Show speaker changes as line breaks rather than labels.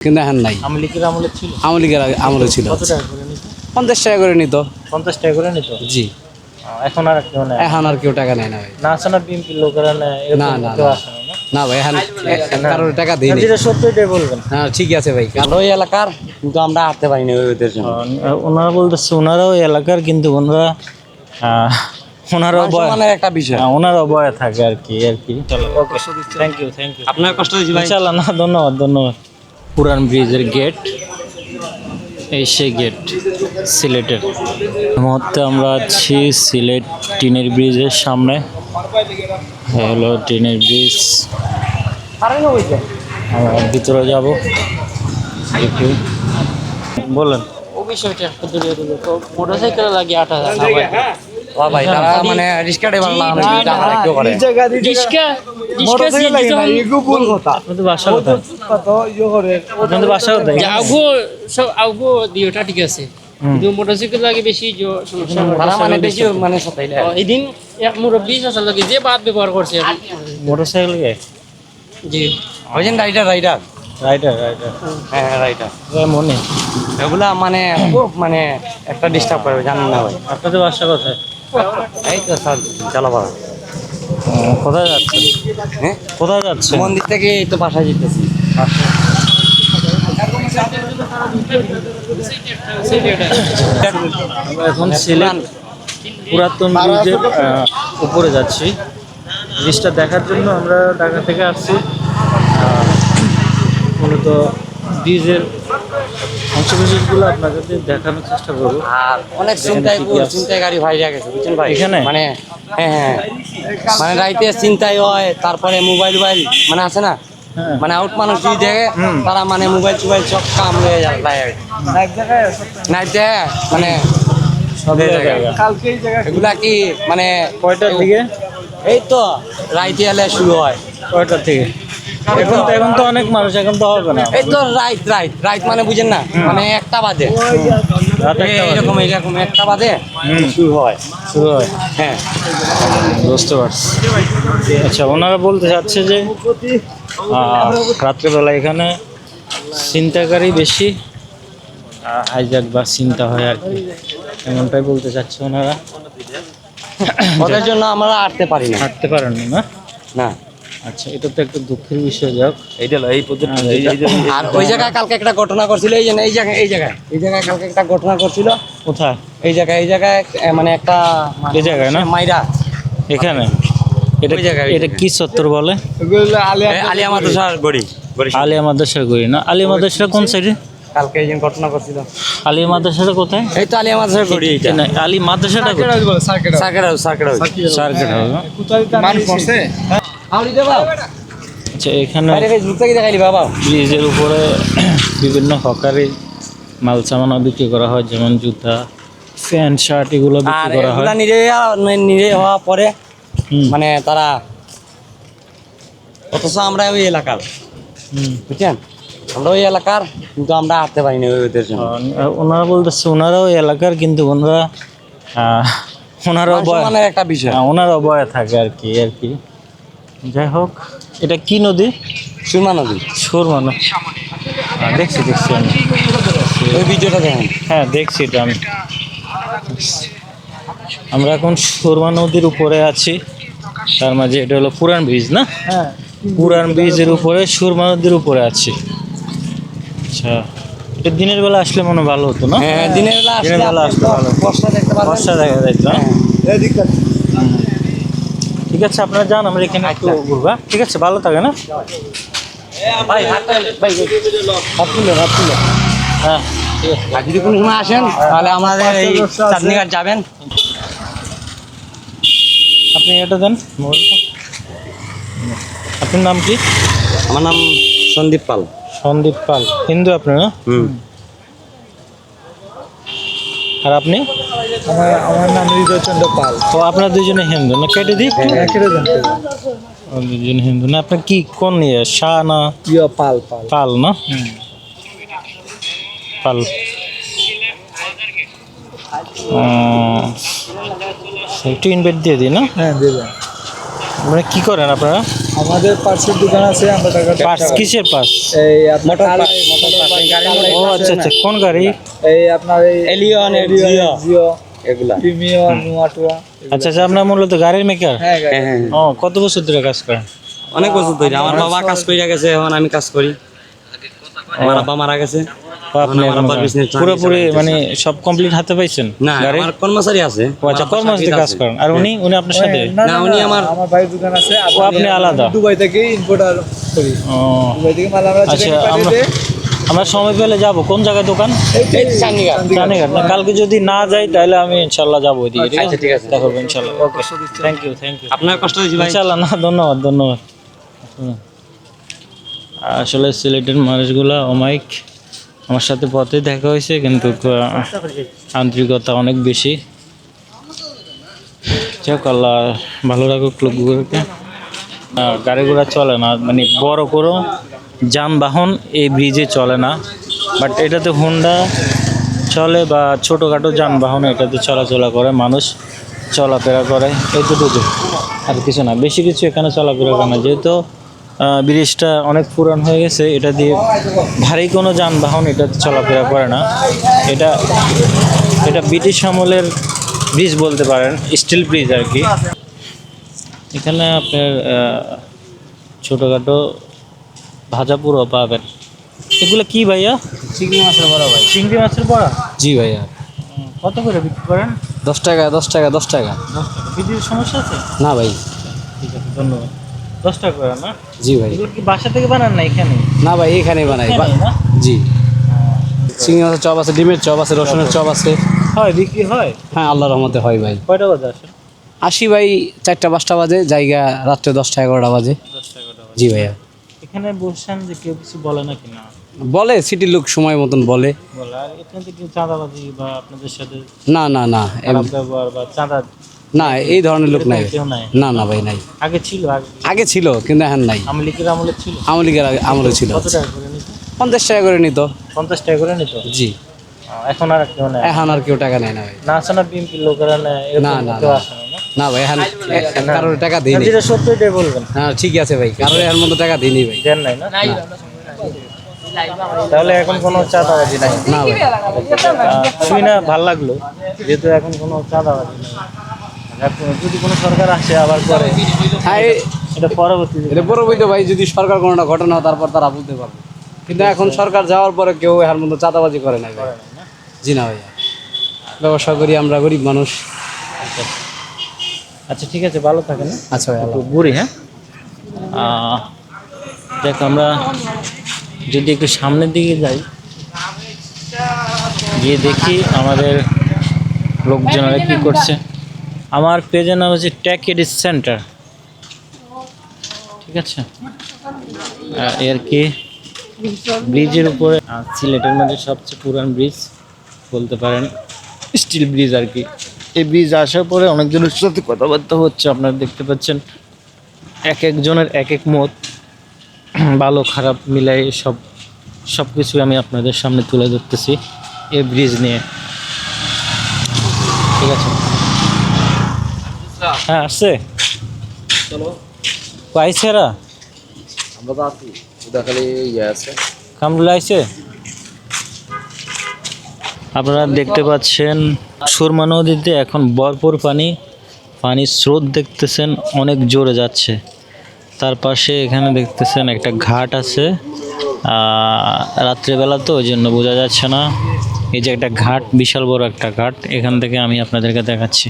কিন্তু এখন নাই।
আওয়ামী লীগের আমলে ছিল?
আওয়ামী লীগের আমলে ছিল।
কত টাকা করে নিত?
50 টাকা করে নিত।
50 টাকা করে নিত?
জি।
এখন আর কেউ নেয়?
এখন আর কেউ টাকা নেয় না ভাই।
না আছে না বিএনপির লোকেরা নেয়?
না না
কেউ
না।
আসে না?
না ভাই এখন কারোর টাকা দিই
যেটা সত্যি এটাই বলবেন।
হ্যাঁ ঠিক আছে ভাই।
আমরা ওই এলাকার, কিন্তু আমরা হাঁটতে পারিনি ওদের জন্য।
ওনারা বলতেছে ওনারাও এলাকার, কিন্তু ওনারাও
সম্মানের একটা বিষয়।
ওনারাও বয়ে থাকে আর কি। চলো, ওকে, থ্যাংক ইউ।
আপনার কষ্ট হয়েছে ভাই।
ইনশাআল্লাহ। না, ধন্যবাদ। পুরান ব্রিজের গেট, এই সেই গেট সিলেটের। এই মুহূর্তে আমরা আছি সিলেট টিনের ব্রিজের সামনে। হলো টিনের ব্রিজ। আমরা ভিতরে যাব, একটু বলেন। ও বিষয়টা একটু দূরে তো মোটরসাইকেল লাগে 8,000।
ও ভাই তারা মানে রিস্কা ড্রাইভার না, আমি যেটা আমরা কেউ করে।
মোটরসাইকেল লাগে না, এগো বল কথা। আপনাদের বাসা কোথায়? কত ইয়ে করে আপনাদের বাসা কোথায়?
আগো দিওটা ঠিক আছে, কিন্তু মোটরসাইকেল লাগে বেশি সমস্যা।
তারা মানে বেশি মানে সতাইলে
এদিন এক মুরব্বী আছে লাগে যে বাদ ব্যবহার করছে
মোটরসাইকেল গে
জি।
ওই যে রাইডার হ্যাঁ রাইডার
মনে
এগুলা মানে খুব মানে একটা ডিস্টার্ব করে, জানেন না ভাই।
আপনাদের বাসা কোথায়?
এই তো স্যার চালাবা।
কোথায় যাচ্ছেন?
হ্যাঁ
কোথায় যাচ্ছেন?
মন্দির থেকে এই তো বাসায় যেতেছি।
আমরা এখন সিলেট পুরাতন ব্রিজের উপরে যাচ্ছি। ব্রিজটা দেখার জন্য আমরা ঢাকা থেকে আসছি। মূলত ব্রিজের অংশবিশেষগুলো আপনাদের দেখানোর চেষ্টা করবো।
আর অনেক চিন্তায় গাড়ি ভাইরা গেছে, বুঝছেন ভাই।
এখানে?
মানে হ্যাঁ মানে রাইতে চিন্তাই হয়, তারপরে মোবাইল মানে আছে না,
হ্যাঁ।
মানে আউট মানুষ যদি দেখে তারা মানে মোবাইল সব কাম হয়ে যায়। মানে
সব জায়গায়
এগুলা কি মানে
কয়টার দিকে?
এই তো রাইতে এলে শুরু হয়।
কয়টার থেকে? এখন তো অনেক মানুষ, এখন তো হবে না।
এই তো রাইট মানে বুঝেন না, মানে 1টা বাজে,
রাত 1টা বাজে।
এরকম 1টা বাজে শুরু হয়। হ্যাঁ
বুঝতে পারছি। আচ্ছা, ওনারা বলতে চাচ্ছে যে রাত্রেবেলা এখানে চিন্তাকারী বেশি, হাইজ্যাক বা চিন্তা হয় আর কি, এমনটাই বলতে চাচ্ছে ওনারা।
ওদের জন্য আমরা হাঁটতে পারি না।
হাঁটতে পারেন না?
না।
আচ্ছা, এটা তো একটা দুঃখের বিষয়। যাক,
আর ওই জায়গায় কালকে একটা ঘটনা করছিল, এই জায়গায় কালকে একটা ঘটনা করছিল।
কোথায়?
এই জায়গায় মানে একটা
এই জায়গায় না,
মাইরা
এখানে। এটা কি চত্বর বলে?
আলিয়া মাদ্রাসার গড়ি।
আলিয়া মাদ্রাসার গড়ি না? আলিয়া মাদ্রাসা কোন সাইডে?
কালকে এই যে ঘটনা করছিল।
আলিয়া মাদ্রাসাটা কোথায়?
এই তো আলিয়া মাদ্রাসার গড়ি। এইটা
না, আলী মাদ্রাসাটা কোথায়?
সার্কেট
সার্কেট হবে। আচ্ছা, এখানে ব্রিজের উপরে বিভিন্ন হকারি মাল সামানও বিক্রি করা হয়, যেমন জুতা, প্যান্ট, শার্ট, এগুলো বিক্রি করা হয়।
নিরে হওয়া পরে মানে তারা, অথচ আমরা ওই এলাকার, বুঝছেন, আমরা ওই এলাকার, কিন্তু আমরা হাঁটতে পারিনি ওদের জন্য।
ওনারা বলতেছে ওনারাও এলাকার, কিন্তু ওনারাও
সম্মানের একটা বিষয়।
ওনারাও বয়ে থাকে আর কি। যাই হোক, এটা কি নদী?
সুরমা নদী।
দেখছি আমি
ওই ভিডিওটা দেখেন।
হ্যাঁ, দেখছি এটা আমি। আমরা এখন সুরমা নদীর উপরে আছি, তার মাঝে এটা হলো পুরান ব্রিজ না? হ্যাঁ, পুরান ব্রিজের উপরে সুরমা নদীর উপরে আছি। আচ্ছা, এটা দিনের বেলা আসলে মনে ভালো হতো না?
হ্যাঁ, দিনের বেলা আসলে ভালো, বর্ষা দেখতে পারবেন,
বর্ষা দেখা যাইতো না? ঠিক আছে, আপনারা যান, আমরা এখানে একটু ঘুরবা। ঠিক আছে, ভালো থাকে না
ভাই? হাত তুলে
হ্যাঁ, ঠিক আছে।
আর যদি কোনো সময় আসেন তাহলে আমাদের এই চাঁদনীঘাট যাবেন।
আপনি এটা দেন। আপনার নাম কি?
আমার নাম সন্দীপ পাল।
সন্দীপ পাল। হিন্দু আপনি না? আর আপনি?
আমার নাম হৃদয়চন্দ্র পাল।
তো আপনারা দুজনে হিন্দু না? কেটে দিই। দুজন হিন্দু না? আপনার কি কোন ইয়ে, শাহ না
পাল?
পাল না? পাল। একটু ইনভাইট দিয়ে দিই না?
হ্যাঁ, দেবেন।
মানে কি করেন আপনারা?
আমাদের পার্সের দোকান আছে, আমরা টাকা
পার্স কিসের পার্স?
এই মোটর
ও আচ্ছা আচ্ছা, কোন গাড়ি?
এই আপনার এই
এলিয়ন,
জিও
এগুলা।
প্রিমিয়ার নুয়াটুয়া।
আচ্ছা আচ্ছা, আপনার মূলত গাড়ির মেকার?
হ্যাঁ গাড়ি।
হ্যাঁ,
ও, কত বছর ধরে কাজ করেন?
অনেক বছর ধরে। আমার বাবা কাজ করে গেছে, এখন আমি কাজ করি। আমার আব্বা মারা গেছে।
ও, আপনি
আমার আব্বার business টা আমি
পুরোপুরি
চালাইতেছি।
মানে সব কমপ্লিট হাতে পাইছেন
না,
গাড়ি?
আমার কর্মচারী আছে।
ও আচ্ছা,
আমার আব্বার
কর্মচারী
চাকরিতে
কাজ
আছে।
করেন। আর উনি উনি আপনার সাথে?
না, উনি আমার
ভাইয়ের দোকান আছে।
ও, আপনি আলাদা?
দুবাই থেকে ইম্পোর্টার করি।
ও
দুবাই থেকে মাল আমরা
আচ্ছা,
চিকেন পাঠিয়ে
আমরা সময় পেলে যাব। কোন জায়গায় দোকান? চান্দিঘাট না? কালকে যদি না যাই তাহলে আমি ইনশাল্লাহ যাবো ওইদিকে। ঠিক আছে,
ঠিক আছে।
দেখা হবে ইনশাল্লাহ। ওকে, থ্যাংক ইউ থ্যাংক ইউ।
আপনার কষ্ট হয়েছে ভাই।
ইনশাল্লাহ, না ধন্যবাদ ধন্যবাদ। আসলে সিলেটের মানুষগুলা অমায়িক। আমার সাথে পথে দেখা হয়েছে, কিন্তু আন্তরিকতা অনেক বেশি। যাক, আল্লাহ ভালো রাখুক লোকগুলোকে। গাড়ি ঘোড়া চলে না, মানে বড় কোনো যানবাহন এই ব্রিজে চলে না, বাট এটাতে হোন্ডা চলে বা ছোটোখাটো যানবাহন এটাতে চলাচলা করে, মানুষ চলাফেরা করে, এইটুকু। আর কিছু না, বেশি কিছু এখানে চলাফেরা করে না। যেহেতু ব্রিজটা অনেক পুরান হয়ে গেছে, এটা দিয়ে ভারী কোনো যানবাহন এটাতে চলাফেরা করে না। এটা এটা ব্রিটিশ আমলের ব্রিজ বলতে পারেন, স্টিল ব্রিজ আর কি। এখানে আপনার ছোটোখাটো ভাজা পুরো পাবেন। এগুলো কি ভাইয়া?
চিংড়ি মাছের বড় ভাই।
চিংড়ি মাছের বড়া?
জি ভাইয়া।
কত করে বিক্রি করেন?
10 টাকা 10 টাকা 10 টাকা।
10 টাকা। বিদ্যুতের সমস্যা আছে?
না ভাই।
ঠিক আছে, ধন্যবাদ। 10 টাকা করে না?
জি ভাই।
এগুলো কি বাসা থেকে বানান না এখানে?
না ভাই, এখানেই বানাই।
এখানেই না?
জি। চিংড়ি মাছের চপ আছে, ডিমের চপ আছে, রসুনের চপ আছে।
হয়, বিক্রি হয়?
হ্যাঁ, আল্লাহর রহমতে হয় ভাই।
কয়টা বাজে আসেন?
আসি ভাই 4টা 5টা বাজে, জায়গা রাত্রে 10টা 11টা বাজে।
10 টাকা বাজে।
জি ভাইয়া।
এখানে বসছেন যে কেউ কিছু বলে নাকি? না
বলে, সিটির লোক সময় মতন বলে।
বলে। আর এখান থেকে চাঁদাবাজি বা আপনাদের সাথে
না না না
খারাপ ব্যবহার বা চাঁদা
না, এই ধরনের লোক নাই।
কেউ নাই?
না না ভাই, নাই।
আগে ছিল?
আগে ছিল, কিন্তু এখন নাই।
আওয়ামী লীগের আমলে ছিল?
আওয়ামী লীগের আমলে ছিল।
কত টাকা করে নিত?
50 টাকা করে নিত।
50 টাকা করে নিত?
জি।
এখন আর কেউ নেয়?
এখন আর কেউ টাকা নেয় না ভাই।
না আছে না বিএনপির লোকেরা নেয়? এরকম
না, না,
কেউ
না।
আসে না, না?
না ভাই, এখন কারোর টাকা দিইনি।
যেটা সত্য এটাই বলবেন।
হ্যাঁ ঠিক আছে ভাই, কারোর এর মতো টাকা দিইনি ভাই।
দেন নাই না? তাহলে এখন কোনো চাঁদাবাজি নাই?
না ভাই।
শুই না, ভাল লাগলো যেহেতু এখন কোনো চাঁদাবাজি নাই। এখন যদি কোনো সরকার আসে আবার করে,
হ্যাঁ,
এটা পরবর্তীতে
এটা পরবর্তীতে ভাই যদি সরকার কোনোটা ঘটনা হয় তারপর তারা বলতে পারবে, কিন্তু এখন সরকার যাওয়ার পরে কেউ এর মতো চাঁদাবাজি করে নাই ভাই। জি না ভাইয়া, ব্যবসা করি আমরা, গরিব মানুষ।
আচ্ছা ঠিক আছে, ভালো থাকেন।
আচ্ছা ভাই,
একটু ঘুরি। হ্যাঁ, দেখ আমরা যদি একটু সামনের দিকে যাই, গিয়ে দেখি আমাদের লোকজনেরা কী করছে। আমার পেজের নাম হচ্ছে টেক এডিস সেন্টার, ঠিক আছে। এর কি ব্রিজের উপরে, সিলেটের মধ্যে সবচেয়ে পুরান ব্রিজ বলতে পারেন, স্টিল ব্রিজ আর কি। এই ব্রিজ আসার পরে অনেকজনের সাথে কথাবার্তা হচ্ছে, আপনারা দেখতে পাচ্ছেন। এক একজনের এক এক মত, ভালো খারাপ মিলাই সব কিছু আমি আপনাদের সামনে তুলে ধরতেছি এই ব্রিজ নিয়ে, ঠিক আছে। হ্যাঁ, আসছে। পাইছেরা
আমরা তো আছি, ওটা খালি ইয়ে আছে।
কামরুল আইছে। আপনারা দেখতে পাচ্ছেন সুরমা নদীতে এখন ভরপুর পানির স্রোত দেখতেছেন, অনেক জোরে যাচ্ছে। তার পাশে এখানে দেখতেছেন একটা ঘাট আছে, রাত্রেবেলা তো ওই জন্য বোঝা যাচ্ছে না। এই যে একটা ঘাট, বিশাল বড় একটা ঘাট, এখান থেকে আমি আপনাদেরকে দেখাচ্ছি।